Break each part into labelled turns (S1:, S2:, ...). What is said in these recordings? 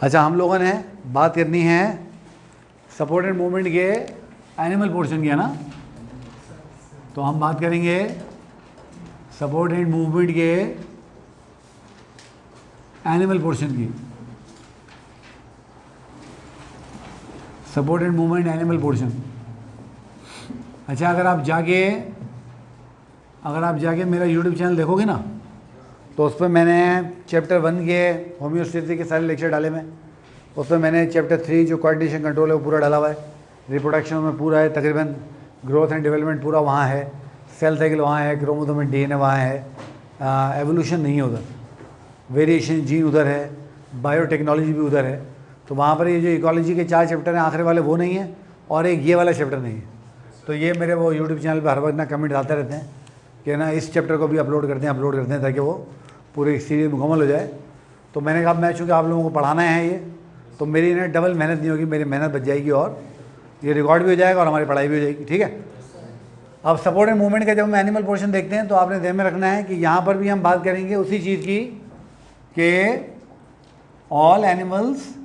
S1: अच्छा, हम लोगों ने बात करनी है सपोर्टेड मूवमेंट के एनिमल पोर्शन की, है ना। तो हम बात करेंगे सपोर्टेड मूवमेंट के एनिमल पोर्शन की। Supported movement animal portion. अच्छा, अगर आप जाके मेरा यूट्यूब चैनल देखोगे ना, तो उस पर मैंने चैप्टर 1 के होम्योस्टेसी के सारे लेक्चर डाले मैं। उसमें मैंने चैप्टर 3 जो कोऑर्डिनेशन कंट्रोल है वो पूरा डाला हुआ है। रिप्रोडक्शन में पूरा है तकरीबन, ग्रोथ एंड डेवलपमेंट पूरा वहाँ है, सेल साइकिल वहाँ है, क्रोमोसोम एंड डीएनए वहाँ है, एवोल्यूशन नहीं है उधर, वेरिएशन जीन उधर है, बायोटेक्नोलॉजी भी उधर है। तो वहाँ पर ये जो इकोलॉजी के 4 चैप्टर हैं आखिरी वाले वो नहीं है, और एक ये वाला चैप्टर नहीं है। तो ये मेरे वो यूट्यूब चैनल पर हर वक्त ना कमेंट आते रहते हैं कि ना इस चैप्टर को भी अपलोड करते हैं ताकि वो पूरी सीरीज मुकम्मल हो जाए। तो मैंने कहा मैं चूँकि आप लोगों को पढ़ाना है ये, तो मेरी ना डबल मेहनत नहीं होगी, मेरी मेहनत बच जाएगी और ये रिकॉर्ड भी हो जाएगा और हमारी पढ़ाई भी हो जाएगी, ठीक है। अब सपोर्ट एंड मूवमेंट का जब हम एनिमल पोर्शन देखते हैं तो आपने ध्यान में रखना है कि यहाँ पर भी हम बात करेंगे उसी चीज़ की कि all animals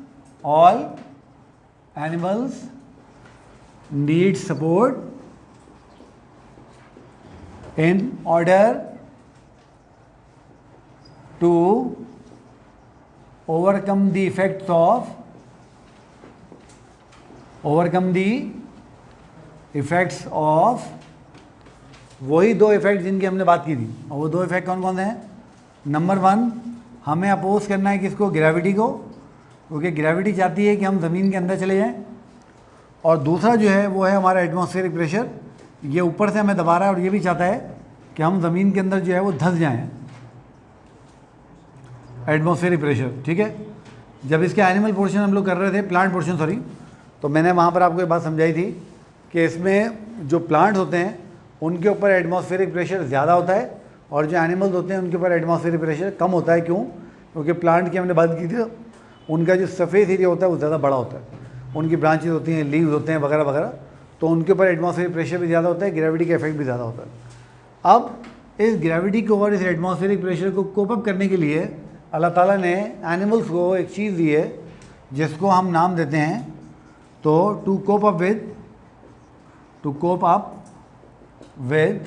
S1: need support in order to overcome the effects of वही 2 इफेक्ट जिनकी हमने बात की थी। और वो 2 इफेक्ट कौन कौन से हैं? नंबर 1, हमें अपोज करना है किसको? ग्रेविटी को, क्योंकि ग्रेविटी चाहती है कि हम ज़मीन के अंदर चले जाएं। और दूसरा जो है वो है हमारा एटमॉस्फेरिक प्रेशर, ये ऊपर से हमें दबा रहा है और ये भी चाहता है कि हम ज़मीन के अंदर जो है वो धंस जाएँ, एटमॉस्फेरिक प्रेशर, ठीक है। जब इसके एनिमल पोर्शन हम लोग कर रहे थे, प्लांट पोर्शन सॉरी, तो मैंने वहाँ पर आपको एक बात समझाई थी कि इसमें जो प्लांट्स होते हैं उनके ऊपर एटमॉस्फेरिक प्रेशर ज़्यादा होता है और जो एनिमल्स होते हैं उनके ऊपर एटमॉस्फेरिक प्रेशर कम होता है। क्यों? क्योंकि प्लांट की हमने बात की थी, उनका जो सरफेस एरिया होता है वो ज़्यादा बड़ा होता है, उनकी ब्रांचेज होती हैं, लीव्स होते हैं वगैरह वगैरह, तो उनके ऊपर एटमॉस्फेरिक प्रेशर भी ज़्यादा होता है, ग्रेविटी का इफेक्ट भी ज़्यादा होता है। अब इस ग्रेविटी को और इस एटमॉस्फेरिक प्रेशर को कोप अप करने के लिए अल्लाह ताला ने एनिमल्स को एक चीज़ दी है जिसको हम नाम देते हैं, तो to cope up with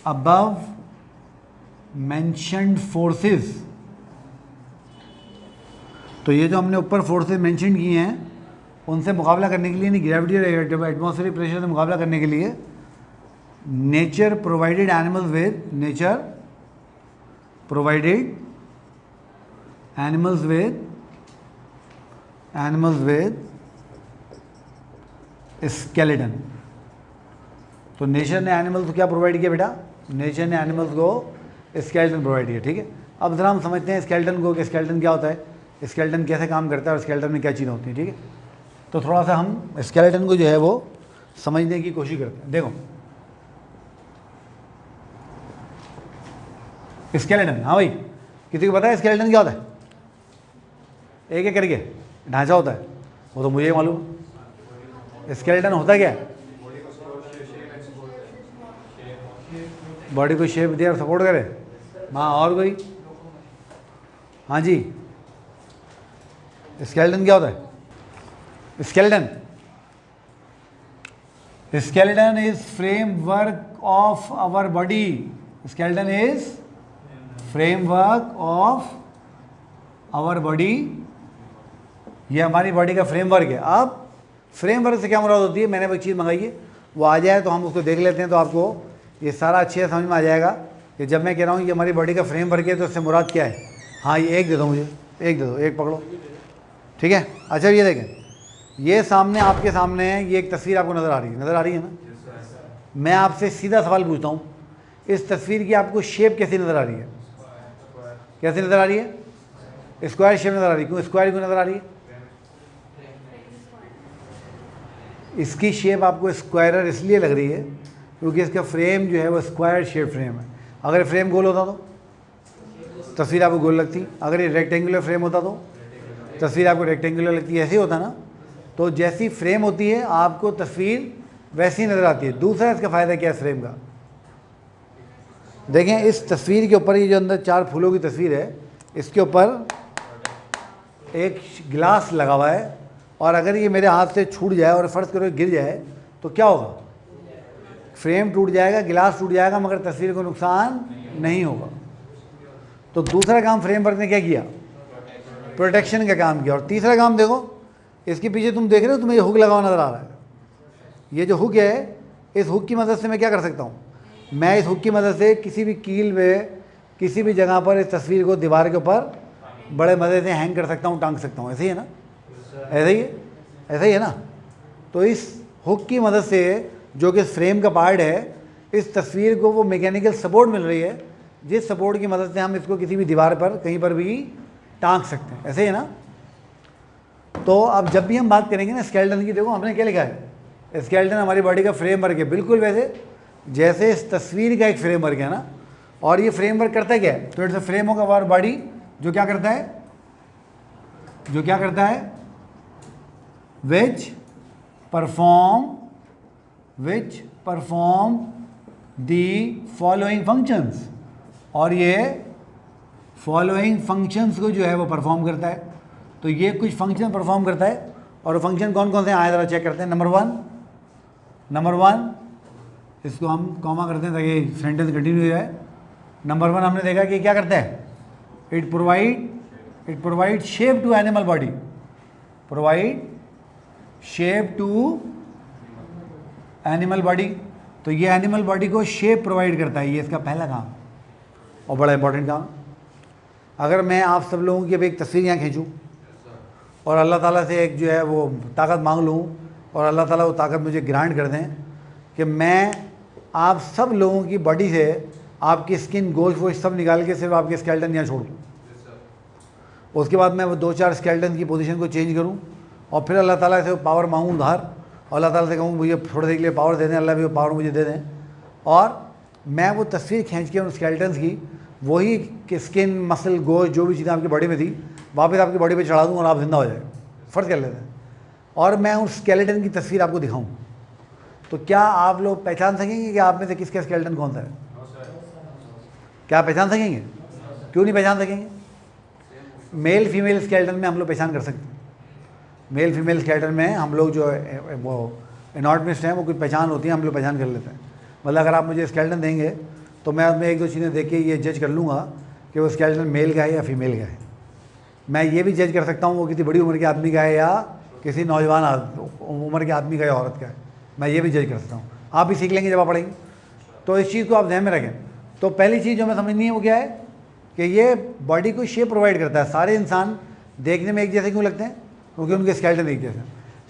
S1: above mentioned forces. तो ये जो हमने ऊपर फोर्सेस मेंशन किए हैं उनसे मुकाबला करने के लिए, नहीं ग्रेविटी और एटमॉस्फेरिक प्रेशर से मुकाबला करने के लिए nature provided animals with skeleton। तो नेचर ने एनिमल्स को क्या प्रोवाइड किया बेटा? नेचर ने एनिमल्स को स्केलेटन प्रोवाइड किया, ठीक है। अब ज़रा हम समझते हैं स्केलेटन को कि स्केलेटन क्या होता है, स्केलेटन कैसे काम करता है और स्केलेटन में क्या चीज़ें होती हैं, ठीक है। तो थोड़ा सा हम स्केलेटन को जो है वो समझने की कोशिश करते हैं। देखो स्केलेटन, हाँ भाई, किसी को पता है स्केलेटन क्या होता है? एक एक करके ढांचा होता है, वो तो मुझे मालूम। स्केलेटन होता क्या है? बॉडी को शेप दे और सपोर्ट करे। हाँ, और कोई? हाँ जी, स्केलेटन क्या होता है? Skeleton is framework of our body. Skeleton is framework of our body, ये हमारी बॉडी का फ्रेमवर्क है। अब फ्रेमवर्क से क्या मुराद होती है? मैंने एक चीज़ मंगाई है, वो आ जाए तो हम उसको देख लेते हैं, तो आपको ये सारा अच्छे से समझ में आ जाएगा कि जब मैं कह रहा हूँ कि हमारी बॉडी का फ्रेमवर्क है तो उससे मुराद क्या है। हाँ, ये एक दे दो मुझे, एक दे दो, एक पकड़ो, ठीक है। अच्छा, ये देखें, ये सामने आपके सामने है, ये एक तस्वीर आपको नज़र आ रही है ना। मैं आपसे सीधा सवाल पूछता हूँ, इस तस्वीर की आपको शेप कैसी नज़र आ रही है? कैसी नज़र आ रही है? स्क्वायर शेप नज़र आ रही है। क्यों स्क्वायर क्यों नज़र आ रही है? इसकी शेप आपको स्क्वायरर इसलिए लग रही है क्योंकि इसका फ्रेम जो है वो स्क्वायर शेप फ्रेम है। अगर फ्रेम गोल होता तो तस्वीर आपको गोल लगती, अगर ये रेक्टेंगुलर फ्रेम होता तो तस्वीर आपको रेक्टेंगुलर लगती, ऐसे ही होता ना। तो जैसी फ्रेम होती है आपको तस्वीर वैसी नज़र आती है। दूसरा इसका फ़ायदा क्या है फ्रेम का? देखें, इस तस्वीर के ऊपर ये जो अंदर 4 फूलों की तस्वीर है, इसके ऊपर एक गिलास लगा हुआ है और अगर ये मेरे हाथ से छूट जाए और फर्ज करो गिर जाए तो क्या होगा? फ्रेम टूट जाएगा, गिलास टूट जाएगा, मगर तस्वीर को नुकसान नहीं होगा। तो दूसरा काम फ्रेमवर्क ने क्या किया? प्रोटेक्शन का काम किया। और तीसरा काम देखो, इसके पीछे तुम देख रहे हो, तुम्हें ये हुक लगा हुआ नज़र आ रहा है। ये जो हुक है, इस हुक की मदद से मैं क्या कर सकता हूँ? मैं इस हुक की मदद से किसी भी कील में, किसी भी जगह पर इस तस्वीर को दीवार के ऊपर बड़े मज़े से हैंग कर सकता हूँ, टांग सकता हूँ। ऐसे ही है ना? ऐसा ही है, ऐसा ही है ना? तो इस हुक की मदद से, जो कि फ्रेम का पार्ट है, इस तस्वीर को वो मैकेनिकल सपोर्ट मिल रही है, जिस सपोर्ट की मदद से हम इसको किसी भी दीवार पर कहीं पर भी टांग सकते हैं। ऐसे ही है ना? तो अब जब भी हम बात करेंगे ना स्केलेटन की, देखो हमने क्या लिखा है, स्केलेटन हमारी बॉडी का फ्रेमवर्क है, बिल्कुल वैसे जैसे इस तस्वीर का एक फ्रेमवर्क है ना। और ये फ्रेमवर्क करता क्या है? तो it's a frame of our body, जो क्या करता है, जो क्या करता है, which perform the following functions. और ये फॉलोइंग फंक्शंस को जो है वो परफॉर्म करता है। तो ये कुछ फंक्शन परफॉर्म करता है, और फंक्शन कौन कौन से आए ज़रा चेक करते हैं। नंबर वन, इसको हम कॉमा करते हैं ताकि सेंटेंस कंटिन्यू हो जाए। नंबर 1 हमने देखा कि क्या करता है, it provide shape to animal body, provide shape to animal body. तो ये एनिमल बॉडी को शेप प्रोवाइड करता है, ये इसका पहला काम और बड़ा इंपॉर्टेंट काम। अगर मैं आप सब लोगों की अब एक तस्वीर यहाँ खींचूँ और अल्लाह ताला से एक जो है वो ताकत मांग लूँ और अल्लाह ताला वो ताकत मुझे ग्रांट कर दें कि मैं आप सब लोगों की बॉडी से आपकी स्किन, गोश्त वोश्त सब निकाल के सिर्फ आपके स्केलेटन यहाँ छोड़ दूँ, उसके बाद मैं वो 2-4 स्केलेटन की पोजीशन को चेंज करूँ और फिर अल्लाह ताला से पावर मांगूँ उधार, और अल्लाह ताला से कहूँ मुझे थोड़ी देर के लिए पावर दे दें, अल्लाह भी वो पावर मुझे दे दें, और मैं वो तस्वीर खींच के उन स्केलेटन्स की, वही कि स्किन, मसल, गोश्त, जो भी चीज़ें आपकी बॉडी में थी, वापस आपकी बॉडी पे चढ़ा दूँ और आप जिंदा हो जाए, फ़र्ज कर लेते हैं, और मैं उस स्केलेटन की तस्वीर आपको दिखाऊँ। तो क्या आप लोग पहचान सकेंगे कि आप में से किसका स्केलेटन कौन सा है? क्या आप पहचान सकेंगे? क्यों नहीं पहचान सकेंगे? मेल फीमेल स्केलेटन में हम लोग पहचान कर सकते हैं। मेल फीमेल स्केलेटन में हम लोग जो वो एनाटॉमिस्ट हैं, वो कुछ पहचान होती है, हम लोग पहचान कर लेते हैं। मतलब अगर आप मुझे स्केलेटन देंगे तो मैं उसमें 1-2 चीज़ें देख के ये जज कर लूँगा कि वो स्केलेटन मेल का है या फीमेल का है। मैं ये भी जज कर सकता हूँ वो किसी बड़ी उम्र के आदमी का है या किसी नौजवान उम्र के आदमी का या औरत का है, मैं ये भी जज कर सकता हूँ। आप भी सीख लेंगे जब आप पढ़ेंगे। तो इस चीज़ को आप ध्यान में रखें। तो पहली चीज़ जो हमें समझनी है वो क्या है कि ये बॉडी को शेप प्रोवाइड करता है। सारे इंसान देखने में एक जैसे क्यों लगते हैं? क्योंकि उनके स्केलेटन एक जैसे।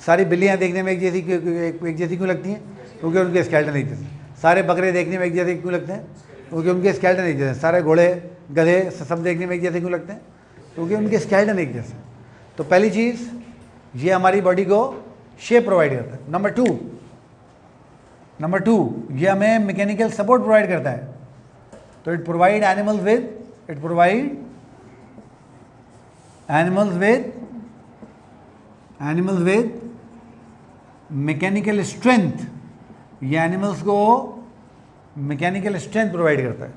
S1: सारी बिल्लियाँ देखने में एक जैसी क्यों लगती हैं? क्योंकि उनके स्केलेटन एक जैसे। सारे बकरे देखने में एक जैसे क्यों लगते हैं? क्योंकि उनके स्केलेटन एक जैसे। सारे घोड़े, गधे सब देखने में एक जैसे क्यों लगते हैं? क्योंकि उनके स्केलेटन एक जैसे। तो पहली चीज़, ये हमारी बॉडी को शेप प्रोवाइड करता है। नंबर टू, ये हमें मैकेनिकल सपोर्ट प्रोवाइड करता है। तो it provide animals with mechanical strength. ये एनिमल्स को मैकेनिकल स्ट्रेंथ प्रोवाइड करता है।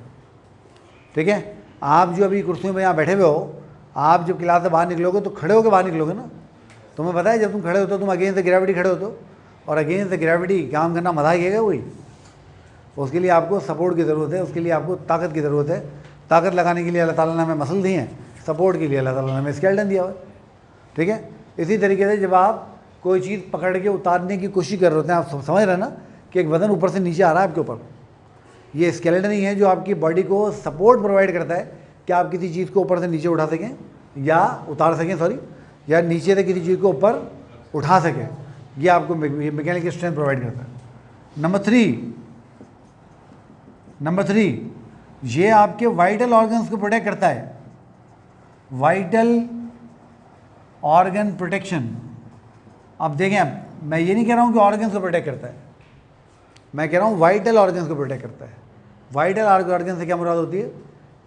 S1: ठीक है? आप जो अभी कुर्सियों में यहाँ बैठे हुए हो, आप जब क्लास से बाहर निकलोगे तो खड़े होकर बाहर निकलोगे ना। तुम्हें पता है जब तुम खड़े होते हो, तुम अगेंस्ट द ग्रेविटी खड़े होते हो, और अगेंस्ट द ग्रेविटी काम करना मजा आएगा वही। उसके लिए आपको सपोर्ट की ज़रूरत है, उसके लिए आपको ताकत की ज़रूरत है। ताकत लगाने के लिए अल्लाह ताला ने हमें मसल दी हैं, सपोर्ट के लिए अल्लाह ताला ने हमें स्केलेटन दिया हुआ है। ठीक है? इसी तरीके से जब आप कोई चीज़ पकड़ के उतारने की कोशिश कर रहे होते हैं, आप समझ रहे हैं ना कि एक वज़न ऊपर से नीचे आ रहा है आपके ऊपर, ये स्केलेटन ही है जो आपकी बॉडी को सपोर्ट प्रोवाइड करता है कि आप किसी चीज़ को ऊपर से नीचे उठा सकें या उतार सकें, या नीचे से किसी चीज़ को ऊपर उठा सकें। ये आपको मैकेनिकल स्ट्रेंथ प्रोवाइड करता है। नंबर थ्री, ये आपके वाइटल ऑर्गन्स को प्रोटेक्ट करता है। Vital organ protection. अब देखें, मैं ये नहीं कह रहा हूँ कि ऑर्गन्स को प्रोटेक्ट करता है, मैं कह रहा हूँ वाइटल ऑर्गन्स को प्रोटेक्ट करता है। वाइटल ऑर्गन से क्या मुराद होती है?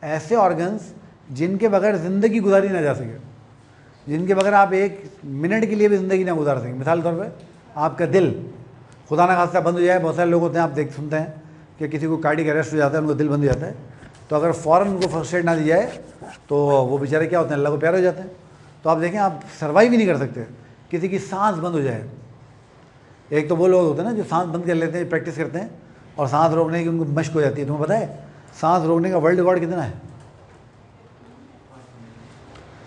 S1: ऐसे ऑर्गन्स जिनके बगैर ज़िंदगी गुजारी ना जा सके, जिनके बगैर आप 1 मिनट के लिए भी ज़िंदगी ना गुजार सकें। मिसाल के तौर पे आपका दिल खुदा ना खास्ता बंद हो जाए। बहुत सारे लोग होते हैं, आप सुनते हैं कि किसी को कार्डियक अरेस्ट हो जाता है, उनको दिल बंद हो जाता है, तो अगर फ़ौरन उनको फर्स्ट एड ना दी जाए तो वो बेचारे क्या होते हैं, अल्लाह को प्यारे हो जाते हैं। तो आप देखें आप सर्वाइव ही नहीं कर सकते, किसी की सांस बंद हो जाए। एक तो वो लोग होते हैं ना जो सांस बंद कर लेते हैं, प्रैक्टिस करते हैं और सांस रोकने की उनको मशक हो जाती है। तुम्हें पता है सांस रोकने का वर्ल्ड रिकॉर्ड कितना है?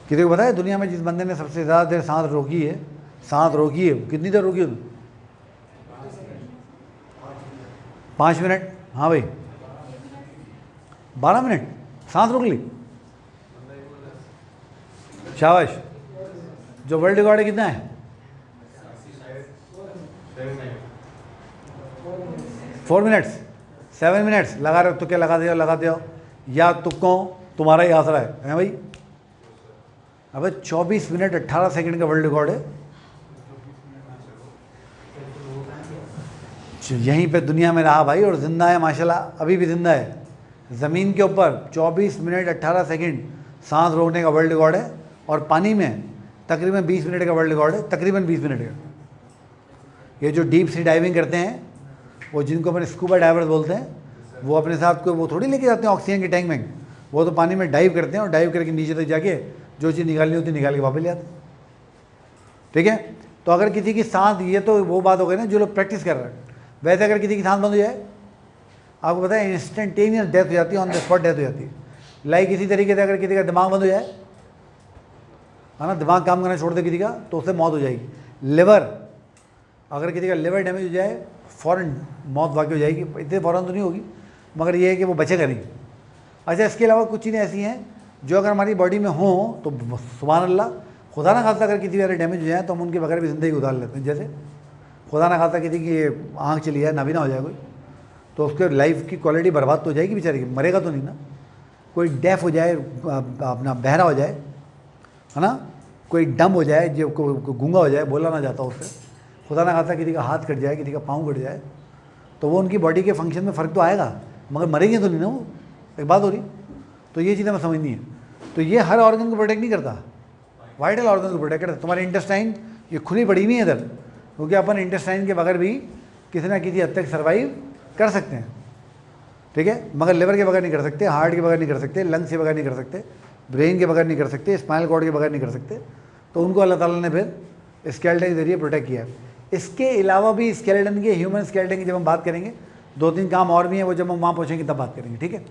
S1: किसी को पता है दुनिया में जिस बंदे ने सबसे ज़्यादा देर सांस रोकी है, कितनी देर रोकी है? 5 मिनट। हाँ भाई 12 मिनट सांस रोक ली, शाबाश। जो वर्ल्ड रिकॉर्ड है कितना है? 4 मिनट्स, 7 मिनट्स। लगा रहे हो तुक्के लगाते हो या तुक्कों तुम्हारा ही आसरा है भाई। अब 24 मिनट 18 सेकंड का वर्ल्ड रिकॉर्ड है। यहीं पे दुनिया में रहा भाई और ज़िंदा है माशाल्लाह, अभी भी ज़िंदा है ज़मीन के ऊपर। 24 मिनट 18 सेकंड सांस रोकने का वर्ल्ड रिकॉर्ड है और पानी में तकरीबन 20 मिनट का वर्ल्ड रिकॉर्ड है, तकरीबन 20 मिनट का। ये जो डीप सी डाइविंग करते हैं, वो जिनको अपने स्कूबा डाइवर्स बोलते हैं, वो अपने साथ को वो थोड़ी लेके जाते हैं ऑक्सीजन के टैंक में, वो तो पानी में डाइव करते हैं और डाइव करके नीचे तक जाके जो चीज़ निकालनी होती है निकाल के वापस ले आते हैं। ठीक है, तो अगर किसी की सांस, ये तो वो बात हो गई ना जो लोग प्रैक्टिस कर रहे हैं। वैसे अगर किसी की सांस बंद हो जाए, आपको पता है इंस्टेंटेनियस डेथ हो जाती है, ऑन द स्पॉट डेथ हो जाती है। लाइक इसी तरीके से अगर किसी का दिमाग बंद हो जाए, है ना, दिमाग काम करना छोड़ दे किसी का, तो उससे मौत हो जाएगी। लिवर, अगर किसी का लिवर डैमेज हो जाए फ़ौरन मौत वाक़ई हो जाएगी। इतने फ़ौरन तो नहीं होगी, मगर ये है कि वो बचेगा नहीं। अच्छा, इसके अलावा कुछ चीज़ें ऐसी हैं जो अगर हमारी बॉडी में हों तो सुभान अल्लाह, खुदा ना खास्ता अगर किसी वाले डैमेज हो जाए तो हम उनके बगैर भी ज़िंदगी उतार लेते हैं। जैसे खुदा ना खास्ता किसी की आँख चली जाए, नाबीना हो जाए कोई, तो उसके लाइफ की क्वालिटी बर्बाद तो हो जाएगी बेचारे की, मरेगा तो नहीं ना। कोई डेफ हो जाए, अपना बहरा हो जाए, है ना, कोई डम हो जाए, जो गूंगा हो जाए, बोला ना जाता उससे, खुदा ना खास्ता किसी का हाथ कट जाए, किसी का पाँव कट जाए, तो वो उनकी बॉडी के फंक्शन में फ़र्क तो आएगा, मगर मरेंगे तो नहीं ना वो। एक बात हो रही, तो ये चीज़ें हमें समझनी है। तो ये हर ऑर्गन को प्रोटेक्ट नहीं करता, वाइटल ऑर्गन को प्रोटेक्ट करता। तुम्हारे इंटेस्टाइन ये खुली पड़ी हुई है इधर, क्योंकि अपन इंटेस्टाइन के बगैर भी किसी ना किसी हद तक सर्वाइव कर सकते हैं। ठीक है, मगर लिवर के बगैर नहीं कर सकते, हार्ट के बगैर नहीं कर सकते, लंग्स के बगैर नहीं कर सकते, ब्रेन के बगैर नहीं कर सकते, स्पाइनल कॉर्ड के बगैर नहीं कर सकते। तो उनको अल्लाह ताला ने फिर स्केलेटन के ज़रिए प्रोटेक्ट किया है। इसके अलावा भी स्केलेटन के, ह्यूमन स्केलेटन की जब हम बात करेंगे, 2-3 काम और भी हैं, वो जब हम वहाँ पहुँचेंगे तब बात करेंगे। ठीक है।